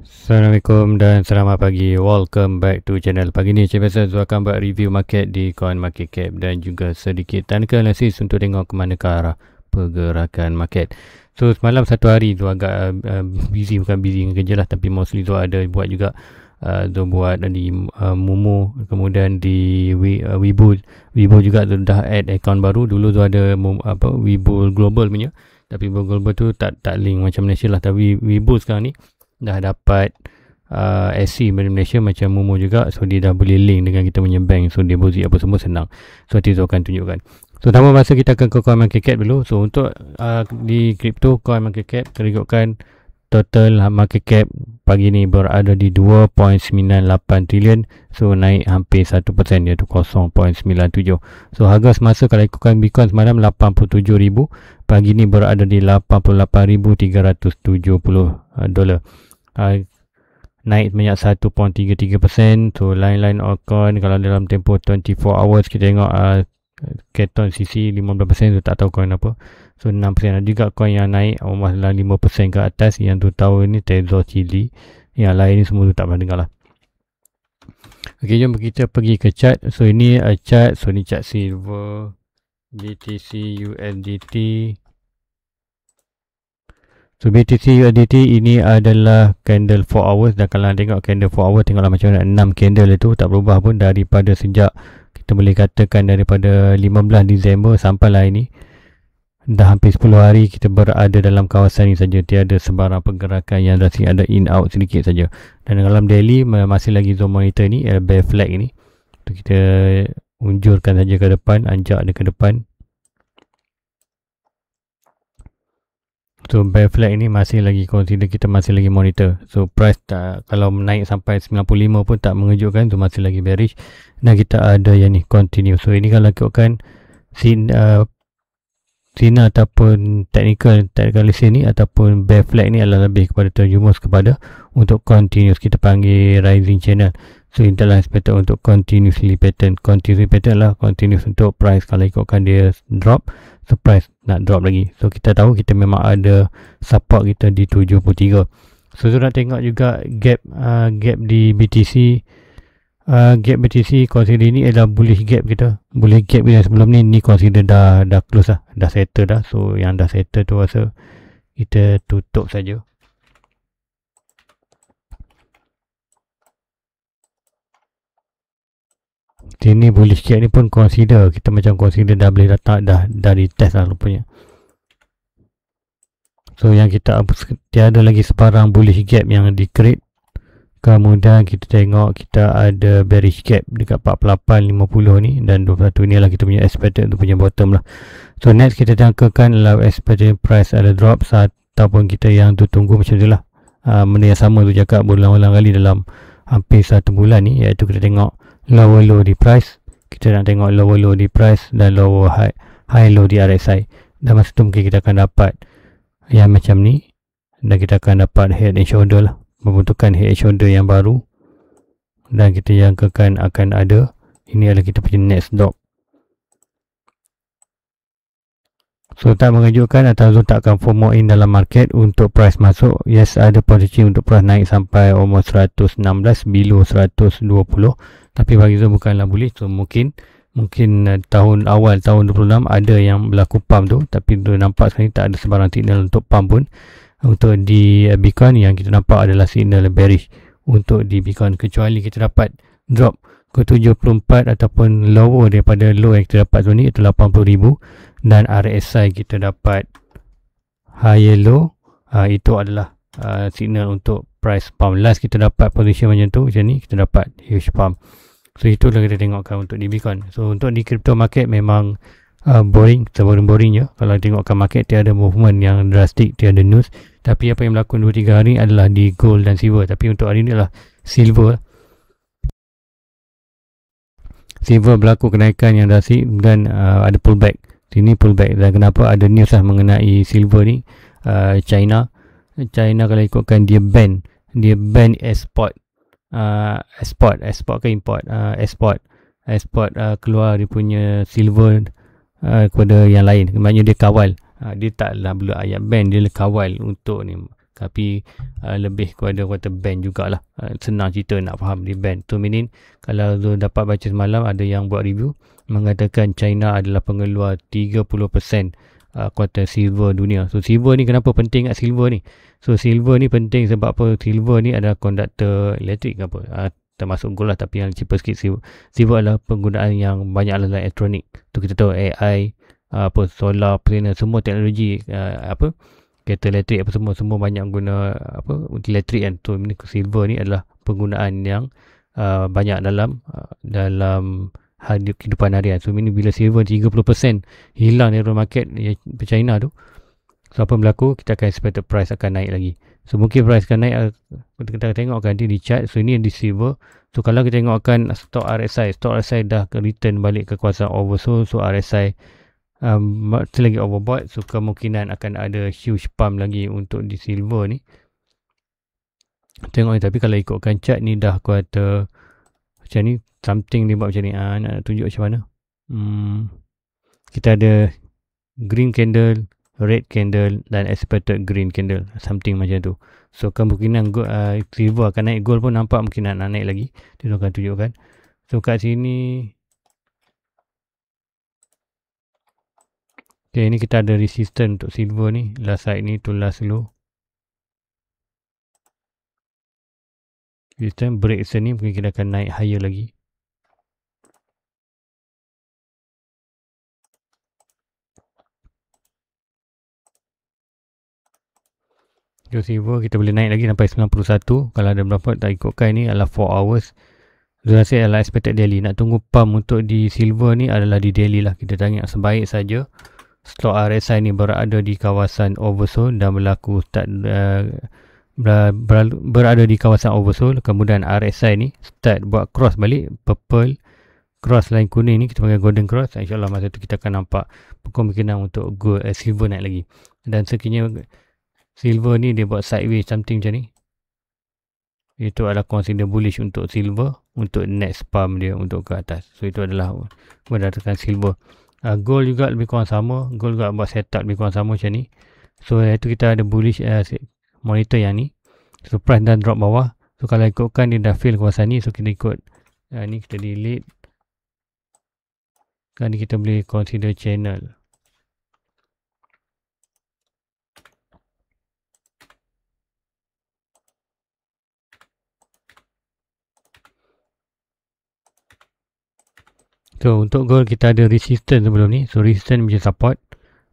Assalamualaikum dan selamat pagi. Welcome back to channel. Pagi ni macam biasa Zul akan buat review market di coin market cap dan juga sedikit tanda analisis untuk tengok ke mana ke arah pergerakan market. So semalam satu hari Zul agak busy, bukan busy dengan kerja lah, tapi mostly Zul ada buat juga Zul buat di Momo, kemudian di Webull juga Zul dah add account baru. Dulu Zul ada Webull Global punya, tapi Webull Global tu tak link macam Malaysia lah. Tapi Webull sekarang ni dah dapat SC dari Malaysia macam Momo juga, so dia dah boleh link dengan kita punya bank, so deposit apa semua senang. So nanti saya akan tunjukkan. So tanpa masa kita akan ke coin market cap dulu. So untuk di crypto coin market cap, kerugian total market cap pagi ni berada di 2.98 trilion, so naik hampir 1%, iaitu 0.97. So harga semasa kalau ikutkan Bitcoin semalam 87,000, pagi ni berada di 88,370 dolar. Naik sebanyak 1.33%. So lain-lain altcoin kalau dalam tempoh 24 hours kita tengok Keton CC 15%, so tak tahu coin apa. So 6%. Ada juga coin yang naik almost 5% ke atas. Yang tu tahu ni Tezos Chili, yang lain ni semua tu tak pernah dengar lah. Ok, jom kita pergi ke chart. So ini chart. So ni chart silver, BTC USDT. So BTC USDT ini adalah candle 4 hours, dan kalau tengok candle 4 hours, tengoklah macam mana 6 candle itu tak berubah pun daripada sejak, kita boleh katakan daripada 15 Disember sampai lah ini. Dah hampir 10 hari kita berada dalam kawasan ini saja, tiada sebarang pergerakan yang drastik, ada in out sedikit saja. Dan dalam daily masih lagi zone monitor ni, bear flag ini. So, kita unjurkan saja ke depan, anjak dia ke depan. So bear flag ini masih lagi consider, kita masih lagi monitor. So price tak, kalau naik sampai 95 pun tak mengejutkan, tu masih lagi bearish. Dan kita ada yang ni continue. So ini kalau ikutkan sinar ataupun technical listen ni ataupun bear flag ni adalah lebih kepada terjumus kepada untuk continuous, kita panggil rising channel. So ini adalah expected untuk continuously pattern. Continuously pattern lah continuous untuk price. Kalau ikutkan dia drop, so price nak drop lagi. So kita tahu kita memang ada support kita di 73. So nak tengok juga gap di BTC. Gap BTC consider ini adalah bullish gap kita. Bullish gap yang sebelum ni consider dah close lah, dah settle dah. So yang dah settle tu rasa kita tutup saja. Sini bullish gap ni pun consider, kita macam consider dah boleh datang, dah di test lah rupanya. So yang kita tiada lagi sebarang bullish gap yang di create. Kemudian kita tengok kita ada bearish gap dekat 48.50 ni, dan 21 ni lah kita punya expected, tu punya bottom lah. So next kita jangkakan adalah expected price ada drop, ataupun kita yang tu tunggu macam tu lah. Benda yang sama tu cakap berulang-ulang kali dalam hampir 1 bulan ni, iaitu kita tengok lower low di price, kita nak tengok lower low di price dan lower high low di RSI. Dan masa tu mungkin kita akan dapat yang macam ni, dan kita akan dapat head and shoulder lah, membentukkan head and shoulder yang baru. Dan kita jangkakan akan ada, ini adalah kita punya next drop. So tak mengejutkan atau Zul tak akan FOMO in dalam market untuk price masuk. Yes, ada potensi untuk price naik sampai almost 116 below 120, tapi bagi Zul bukanlah bullish. So mungkin tahun awal tahun 26 ada yang berlaku pump tu, tapi tu nampak sekarang tak ada sebarang signal untuk pump pun. Untuk di Bitcoin yang kita nampak adalah signal bearish untuk di Bitcoin, kecuali kita dapat drop ke 74 ataupun lower daripada low yang kita dapat tu ni, itu 80,000, dan RSI kita dapat higher low, itu adalah signal untuk price pump. Last kita dapat position macam tu, macam ni, kita dapat huge pump. So itulah kita tengokkan untuk di Bitcoin. So untuk di crypto market memang boring je. Kalau tengokkan market tiada movement yang drastik, tiada news. Tapi apa yang berlaku 2-3 hari adalah di gold dan silver. Tapi untuk hari ni adalah silver berlaku kenaikan yang drastik, dan ada pullback. Sini pullback. Dan kenapa ada news lah mengenai silver ni, China kalau ikutkan dia ban export ke import, export keluar dia punya silver kepada yang lain. Maknanya dia kawal, dia taklah belum ayat ban, dia kawal untuk ni tapi lebih kepada kata band jugalah. Senang cerita nak faham di band. Tu meaning kalau Zul dapat baca semalam ada yang buat review mengatakan China adalah pengeluar 30% kuota silver dunia. So silver ni kenapa penting kat silver ni? So silver ni penting sebab apa? Silver ni adalah konduktor elektrik ke apa? Termasuk gold lah, tapi yang cheaper sikit silver adalah penggunaan yang banyak dalam elektronik. Tu kita tahu AI, solar panel, semua teknologi kereta elektrik semua banyak guna elektrik kan. Tu silver ni adalah penggunaan yang banyak dalam kehidupan harian. So ini bila silver 30% hilang dari market China tu, so apa berlaku? Kita akan expected price akan naik lagi. So mungkin price akan naik, kita tengokkan di chart. So ini di silver. So kalau kita tengokkan stok RSI dah return balik ke kawasan oversold. So RSI selagi overbought, so kemungkinan akan ada huge pump lagi untuk di silver ni. Tengok ni, tapi kalau ikutkan chart ni dah kuarter macam ni, something dia buat macam ni. Nak tunjuk macam mana? Kita ada green candle, red candle dan expected green candle, something macam tu. So kemungkinan silver akan naik, gold pun nampak mungkin nak naik lagi. Dia akan tunjukkan. So kat sini, okay, ni kita ada resistance untuk silver ni. Last side ni to last low. Resistance break ni mungkin kita akan naik higher lagi. So silver kita boleh naik lagi sampai 91. Kalau ada berapa tak ikutkan, ni adalah 4 hours. Saya adalah expected daily. Nak tunggu pump untuk di silver ni adalah di daily lah. Kita tengok sebaik saja slot RSI ni berada di kawasan oversold dan berada di kawasan oversold. Kemudian RSI ni start buat cross balik, purple cross line kuning ni kita panggil golden cross. InsyaAllah masa tu kita akan nampak kemungkinan untuk silver naik lagi. Dan sekiranya silver ni dia buat sideways something macam ni, itu adalah consider bullish untuk silver, untuk next pump dia untuk ke atas. So itu adalah berdasarkan silver. Gold juga lebih kurang sama. Gold juga buat setup lebih kurang sama macam ni. So itu kita ada bullish monitor yang ni. So price dan drop bawah. So kalau ikutkan dia dah fail kawasan ni, so kita ikut ni, kita delete. Kan ni kita boleh consider channel. So untuk gold kita ada resistance sebelum ni. So resistance macam support.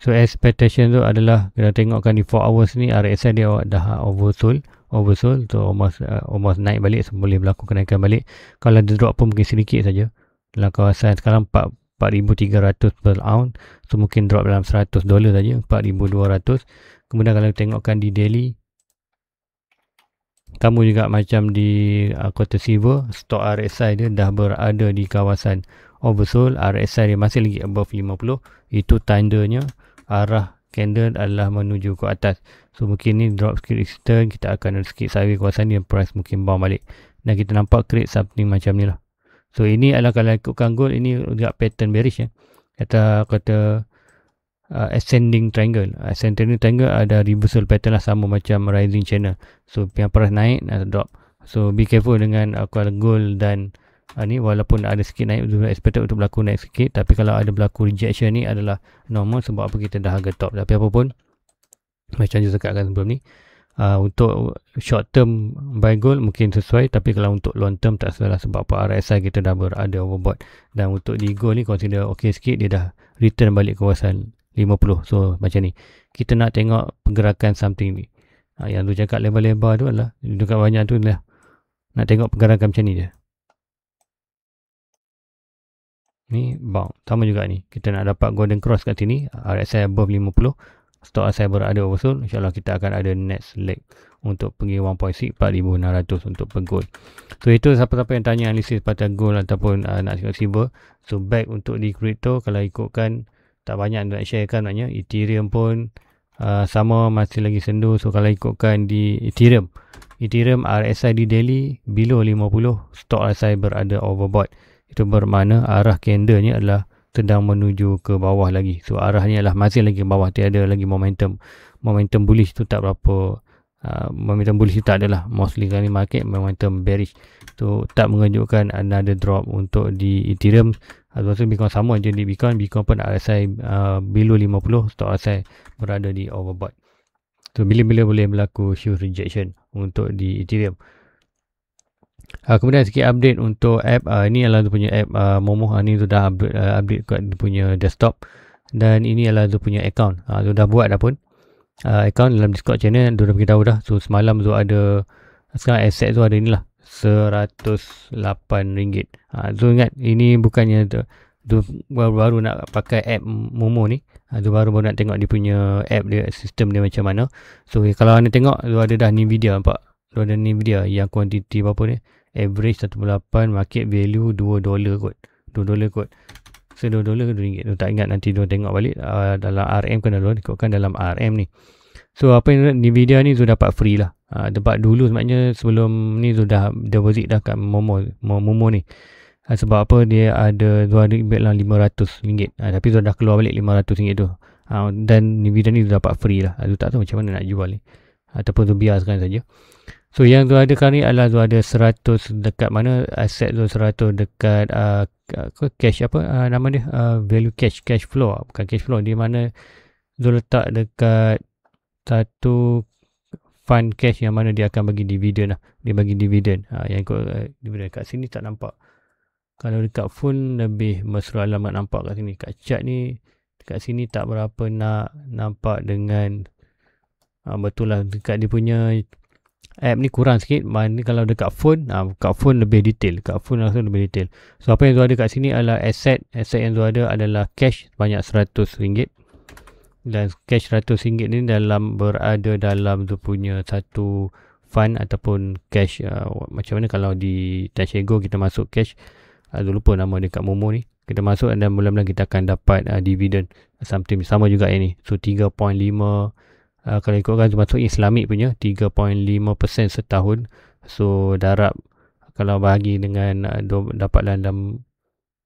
So expectation tu adalah kita tengokkan di 4 hours ni RSI dia dah oversold. So almost naik balik. So boleh berlaku kenaikan balik. Kalau ada drop pun mungkin sedikit saja. Dalam kawasan sekarang 4,300 per ounce. So mungkin drop dalam $100 saja, 4,200. Kemudian kalau tengokkan di daily, kamu juga macam di kuarter silver, stok RSI dia dah berada di kawasan oversold. RSI dia masih lagi above 50. Itu tandanya arah candle adalah menuju ke atas. So mungkin ni drop sikit resistance, kita akan ada sikit sideways kawasan ni, price mungkin bounce balik. Dan kita nampak create something macam ni lah. So ini adalah kalau ikutkan gold, ini juga pattern bearish ya. Kata ascending triangle. Ascending triangle ada reversal pattern lah, sama macam rising channel. So yang price naik dan drop. So be careful dengan gold dan ni, walaupun ada sikit naik, expected untuk berlaku naik sikit, tapi kalau ada berlaku rejection ni adalah normal sebab apa, kita dah harga top. Tapi apa pun, macam je sekatkan sebelum ni, untuk short term buy gold mungkin sesuai, tapi kalau untuk long term tak sesuai lah, sebab apa, RSI kita dah berada overbought. Dan untuk di gold ni consider ok sikit, dia dah return balik kawasan 50. So macam ni, kita nak tengok pergerakan something ni. Yang tu cakap lebar-lebar tu adalah dekat banyak tu lah, nak tengok pergerakan macam ni je. Ni bounce sama juga ni, kita nak dapat golden cross kat sini, RSI above 50, stok saya berada oversold. InsyaAllah kita akan ada next leg untuk pergi 1.6, 4,600 untuk per gold. So itu siapa-siapa yang tanya analisis pasal gold ataupun nak tengok silver. So back untuk di crypto, kalau ikutkan tak banyak nak share kan, maknanya Ethereum pun sama, masih lagi sendu. So kalau ikutkan di Ethereum RSI di daily below 50, stok RSI berada overbought. Itu bermakna arah candlenya adalah sedang menuju ke bawah lagi. So arahnya adalah masih lagi ke bawah, tiada lagi momentum bullish tu tak berapa momentum bullish tak adalah. Mostly kali market momentum bearish. So tak menunjukkan another drop untuk di Ethereum. Lepas tu Bitcoin sama je di Bitcoin pun RSI below 50, stop RSI berada di overbought. So bila-bila boleh berlaku huge rejection untuk di Ethereum. Kemudian sikit update untuk app. Ini adalah dia punya app Momo. Ni sudah update kat dia punya desktop. Dan ini adalah dia punya account. Sudah buat dah pun. Account dalam Discord channel dia dah beritahu dah. So semalam tu ada, sekarang asset tu ada inilah RM108. So ingat ini bukannya tu baru nak pakai app Momo ni. Tu baru nak tengok dia punya app dia, sistem dia macam mana. So kalau anda tengok tu ada dah Nvidia, nampak. Tu ada Nvidia yang kuantiti berapa ni? Average 1.8, market value $2 kot. $2 kot. So $2 ke RM2? Tu tak ingat, nanti dia tengok balik dalam RM kan dulu, ikutkan dalam RM ni. So apa yang Nvidia ni tu dapat free lah. Dapat dulu sebenarnya sebelum ni sudah deposit dah kat Momo ni. Sebab apa dia ada duit lah RM500. Tapi tu dah keluar balik RM500 tu. Dan Nvidia ni tu dapat free lah. Tu tak tahu macam mana nak jual ni. Ataupun tu biarkan saja. So yang tu ada kali adalah tu ada 100 dekat mana aset tu 100 dekat cash apa nama dia value cash flow, bukan cash flow, di mana tu letak dekat satu fund cash yang mana dia akan bagi dividen lah. Dia bagi dividen. Yang ikut dividen kat sini tak nampak. Kalau dekat phone lebih mesra alamat nampak kat sini. Kat chart ni dekat sini tak berapa nak nampak dengan betul lah. Dekat dia punya app ni kurang sikit. Mana kalau dekat phone lebih detail. Dekat phone langsung lebih detail. So apa yang tu ada kat sini adalah aset yang tu ada adalah cash banyak RM100. Dan cash RM100 ni berada dalam tu punya satu fund ataupun cash. Macam mana kalau di Tashego kita masuk cash, lupa nama dia kat Momo ni, kita masuk dan bulan-bulan kita akan dapat dividen something sama juga ini. So 3.5 kalau ikutkan tu masuk Islamic punya 3.5% setahun. So darab kalau bahagi dengan dapat dalam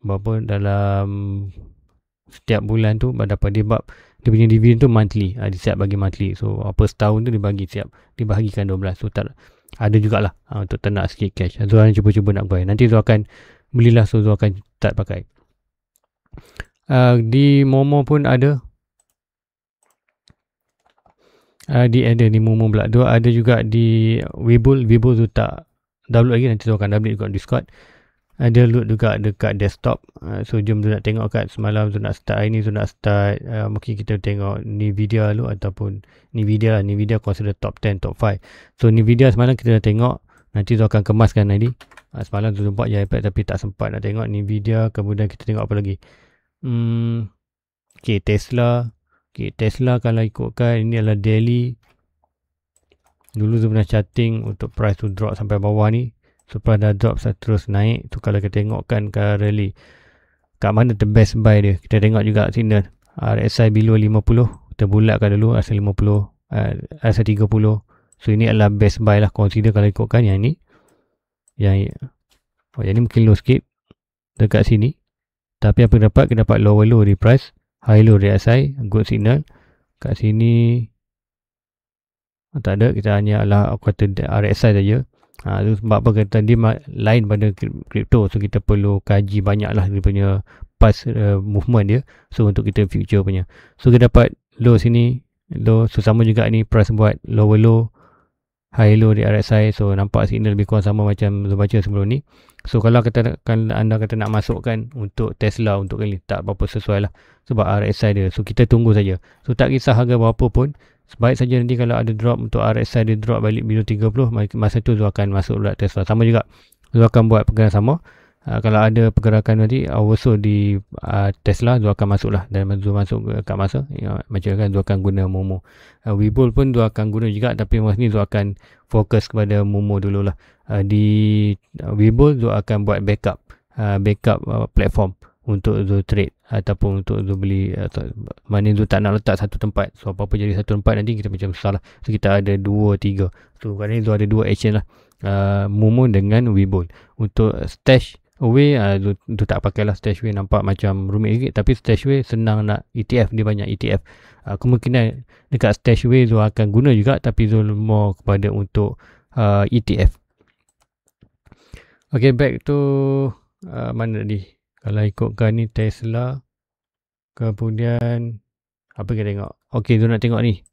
berapa, dalam setiap bulan tu dapat dia punya dividen tu monthly. Dia siap bagi monthly. So apa setahun tu dia bagi siap dibahagikan 12. So tak ada jugalah untuk ternak sikit cash. So orang cuba-cuba nak buy. Nanti tu akan belilah. So tu akan start pakai. Di Momo pun ada. Di Momo pula. Tu ada juga di Webull tu tak download lagi. Nanti tu akan download juga Discord. Ada load juga dekat desktop. So jom tu nak tengok kat semalam tu nak start hari ni tu nak start. Mungkin kita tengok Nvidia dulu ataupun Nvidia consider top 10 top 5. So Nvidia semalam kita dah tengok. Nanti tu akan kemaskan nanti. Semalam tu nampak je iPad tapi tak sempat nak tengok Nvidia. Kemudian kita tengok apa lagi. Tesla kalau ikutkan ini adalah daily. Dulu tu pernah charting untuk price tu drop sampai bawah ni. So dah drop terus naik. So kalau kita tengokkan ke rally kat mana the best buy dia, kita tengok juga sini RSI below 50. Kita bulatkan dulu RSI 50, RSI 30. So ini adalah best buy lah. Consider kalau ikutkan yang ni. Yang ni mungkin low sikit dekat sini. Tapi apa kita dapat low di price, high low di RSI, good signal. Kat sini tak ada, kita hanya adalah kata RSI saja. Tu sebab apa kata dia lain pada crypto. So kita perlu kaji banyak lah dia punya past movement dia. So untuk kita future punya. So kita dapat low sini, low. So sama juga ni price buat low, high low di RSI. So nampak signal lebih kurang sama macam tu baca sebelum ni. So kalau anda kata nak masukkan untuk Tesla untuk kali tak berapa sesuai lah sebab RSI dia. So kita tunggu saja. So tak kisah harga berapa pun. Sebaik saja nanti kalau ada drop untuk RSI dia drop balik below 30, masa tu akan masuk pula Tesla. Sama juga. Dia akan buat pergerakan sama. Kalau ada pergerakan nanti also di Tesla dia akan masuk lah. Dan dia masuk kat masa. Macam kan dia akan guna Momo. Webull pun dia akan guna juga. Tapi masa ni dia akan fokus kepada Momo dululah. Di Webull dia akan buat backup platform untuk tu trade ataupun untuk tu beli. Mana tu tak nak letak satu tempat. So apa-apa jadi satu tempat nanti kita macam susah lah. So kita ada 2-3. So kat ni tu ada 2 action lah. Momo dengan Webull. Untuk stash Away tu tak pakailah Stashaway, nampak macam rumit sikit. Tapi Stashaway senang nak ETF, dia banyak ETF. Kemungkinan dekat Stashaway Zul akan guna juga, tapi Zul more kepada untuk ETF. Okay, back to mana tadi? Kalau ikutkan ni Tesla, kemudian apa kita tengok? Okay, Zul nak tengok ni.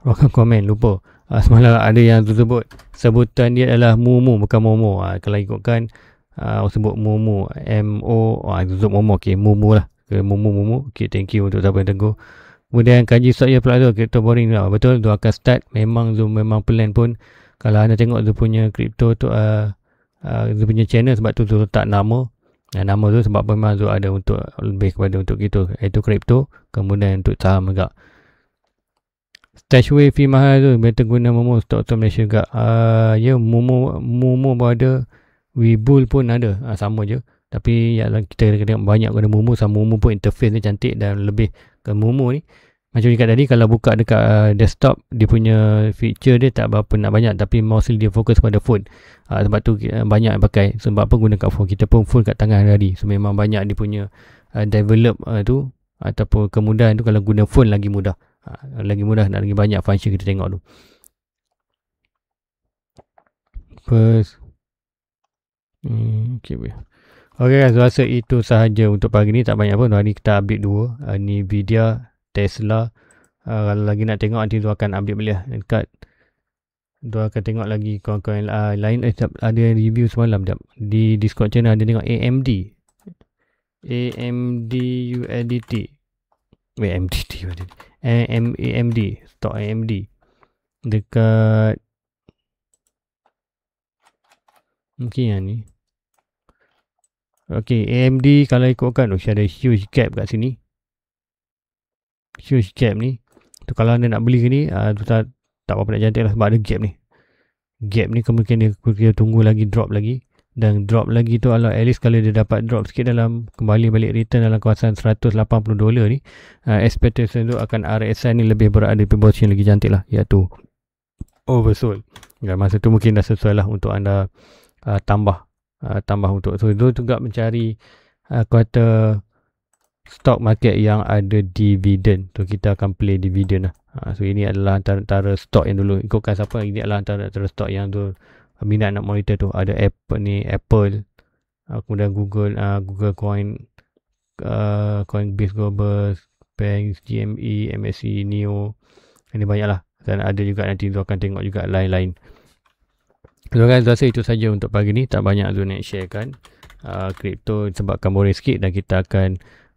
Orang komen, lupa. Semalam ada yang sebut sebutan dia adalah Momo, bukan Momo. Kalau ikutkan orang sebut Momo, M-O, sebut Momo. Okay, Momo lah. Momo. Okay, thank you untuk siapa yang tegur. Kemudian kaji stock je pula tu, crypto boring lah. Betul, tu akan start. Memang plan pun. Kalau anda tengok tu punya crypto tu, tu punya channel, sebab tu letak nama. Nama tu sebab memang tu ada untuk lebih kepada untuk gitu, iaitu crypto. Kemudian untuk saham juga. Stashaway fee mahal tu, better guna Momo, stock Malaysia juga. Ya, Momo pun ada, Webull pun ada, sama je. Tapi ya, kita tengok banyak guna Momo, sama Momo pun interface ni cantik dan lebih ke Momo ni. Macam dekat tadi, kalau buka dekat desktop, dia punya feature dia tak berapa nak banyak, tapi mostly dia fokus pada phone. Sebab tu banyak yang pakai. Sebab apa guna kat phone, kita pun phone kat tangan hari. So memang banyak dia punya develop tu, ataupun kemudahan tu kalau guna phone lagi mudah. Lagi mudah, nak lagi banyak function kita tengok tu. First okay guys, rasa itu sahaja untuk pagi ni. Tak banyak pun, hari ni kita update dua, Nvidia, Tesla. Kalau lagi nak tengok, nanti tu akan update balik dekat. Tu akan tengok lagi kawan-kawan lain. Ada review semalam di Discord channel, ada tengok AMD USDT. AMD, stok AMD dekat mungkin yang ni. Okay, AMD kalau ikutkan ada huge gap kat sini. Huge gap ni. Tu kalau anda nak beli ke ni, tu tak apa nak cantik lah, sebab ada gap ni. Gap ni kemungkinan dia tunggu lagi, drop lagi. Dan drop lagi tu, at least kalau dia dapat drop sikit dalam, kembali balik return dalam kawasan $180 ni, expectation tu akan RSI ni lebih berada di position lagi cantik lah, iaitu oversold. Masa tu mungkin dah sesuai lah untuk anda tambah untuk. So itu juga mencari kuartal stock market yang ada dividend tu, kita akan play dividend lah. So ini adalah antara stock yang dulu ikutkan siapa, ini adalah antara stock yang tu minat nak monitor tu. Ada Apple, kemudian Google Coinbase Global, Banks, GME, MSC, NEO, ini banyak lah. Dan ada juga nanti tu akan tengok juga lain-lain. So guys, rasa itu saja untuk pagi ni. Tak banyak tu nak sharekan kripto sebabkan boring sikit, dan kita akan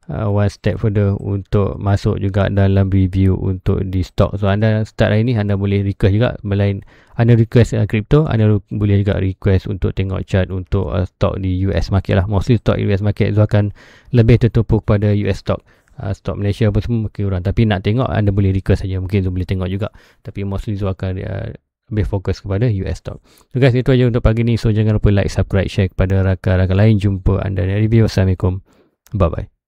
one step further untuk masuk juga dalam review untuk di stock. So anda start hari ni, anda boleh request juga. Selain anda request kripto, anda boleh juga request untuk tengok chart untuk stock di US market lah. Mostly stock US market tu akan lebih tertumpu pada US stock. Stock Malaysia apa semua mungkin kurang, tapi nak tengok anda boleh request saja, mungkin tu boleh tengok juga. Tapi mostly tu akan lebih fokus kepada US stock. So guys, itu aja untuk pagi ni. So jangan lupa like, subscribe, share kepada rakan-rakan lain. Jumpa anda di review. Assalamualaikum, bye bye.